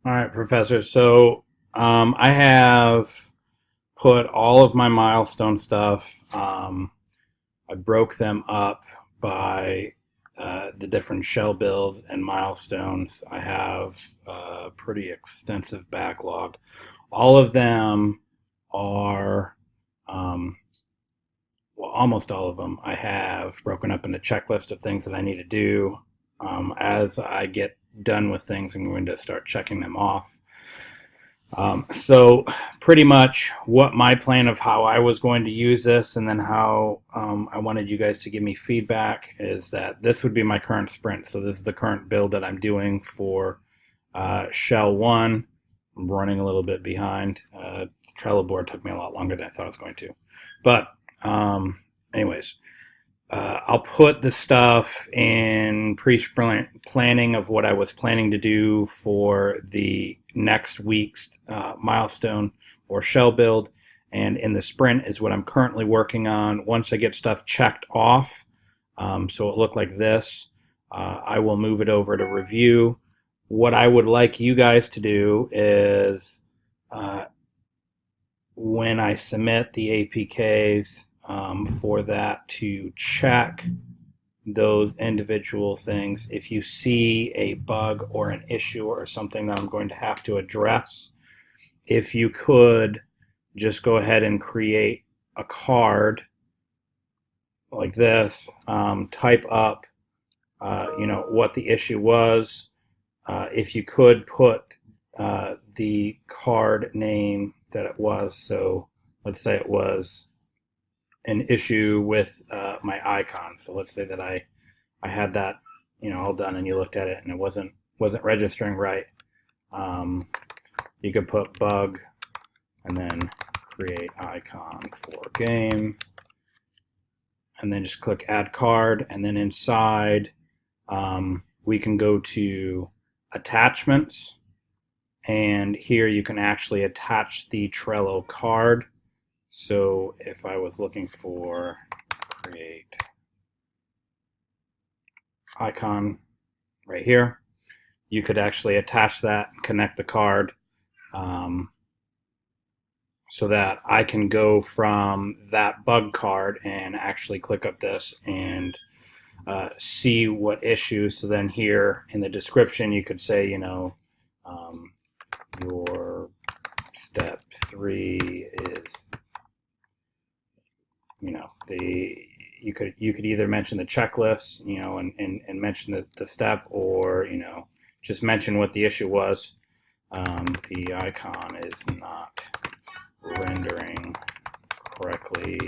All right, Professor. So I have put all of my milestone stuff. I broke them up by the different shell builds and milestones. I have a pretty extensive backlog. All of them are, um, well, almost all of them, I have broken up into checklist of things that I need to do. As I get done with things, I'm going to start checking them off. So pretty much what my plan of how I was going to use this and then how I wanted you guys to give me feedback is that this would be my current sprint. So this is the current build that I'm doing for Shell 1. I'm running a little bit behind. Trello Board took me a lot longer than I thought it was going to. But anyways, I'll put the stuff in pre-sprint planning of what I was planning to do for the next week's milestone or shell build. And in the sprint is what I'm currently working on. Once I get stuff checked off, so it looked like this, I will move it over to review. What I would like you guys to do is uh, when I submit the APKs, for that to check those individual things. If you see a bug or an issue or something that I'm going to have to address, if you could just go ahead and create a card like this, type up, what the issue was. If you could put the card name that it was, so let's say it was an issue with my icon. So let's say that I had that all done, and you looked at it and it wasn't registering right. You could put bug and then create icon for game, and then just click add card, and then inside we can go to attachments, and here you can actually attach the Trello card. So if I was looking for create icon right here, you could actually attach that, connect the card, so that I can go from that bug card and actually click up this and see what issue. So then here in the description, you could say, your step 3 is, the you could either mention the checklist, and mention the step, or just mention what the issue was. The icon is not rendering correctly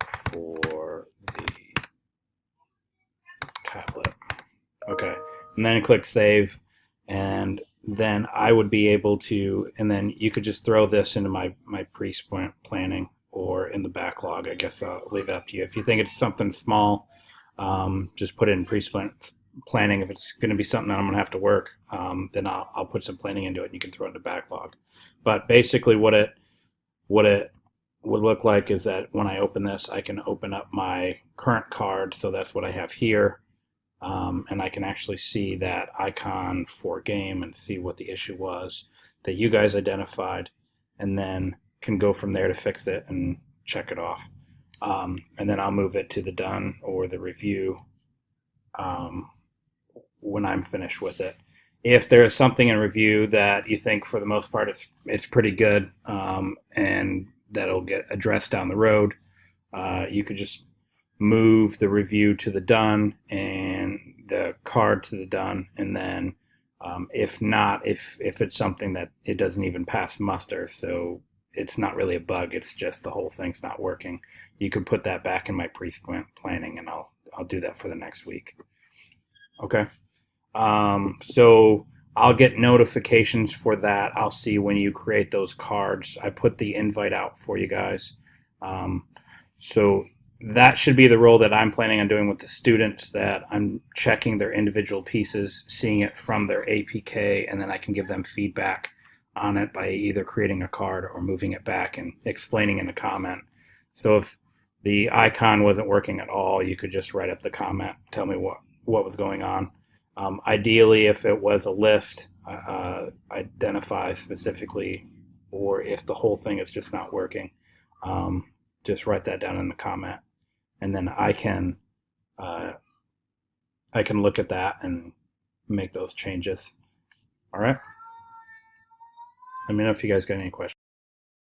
for the tablet. Okay, and then click save, and then I would be able to, and then you could just throw this into my pre-sprint planning or in the backlog. I guess I'll leave it up to you. If you think it's something small, just put it in pre-sprint planning. If it's going to be something that I'm going to have to work, then I'll put some planning into it, and you can throw it in the backlog. But basically, what it would look like is that when I open this, I can open up my current card. So that's what I have here. And I can actually see that icon for game and see what the issue was that you guys identified, and then can go from there to fix it and check it off. And then I'll move it to the done or the review when I'm finished with it. If there is something in review that you think for the most part it's pretty good, and that'll get addressed down the road, you could just move the review to the done and the card to the done, and then if not, if it's something that it doesn't even pass muster, so it's not really a bug, it's just the whole thing's not working, you could put that back in my pre-sprint planning, and I'll do that for the next week. Okay. So I'll get notifications for that. I'll see when you create those cards. I put the invite out for you guys. So that should be the role that I'm planning on doing with the students, that I'm checking their individual pieces, seeing it from their APK, and then I can give them feedback on it by either creating a card or moving it back and explaining in a comment. So if the icon wasn't working at all, you could just write up the comment, tell me what was going on. Ideally, if it was a list, identify specifically, or if the whole thing is just not working, just write that down in the comment, and then uh, I can look at that and make those changes. All right. Let me know if you guys got any questions.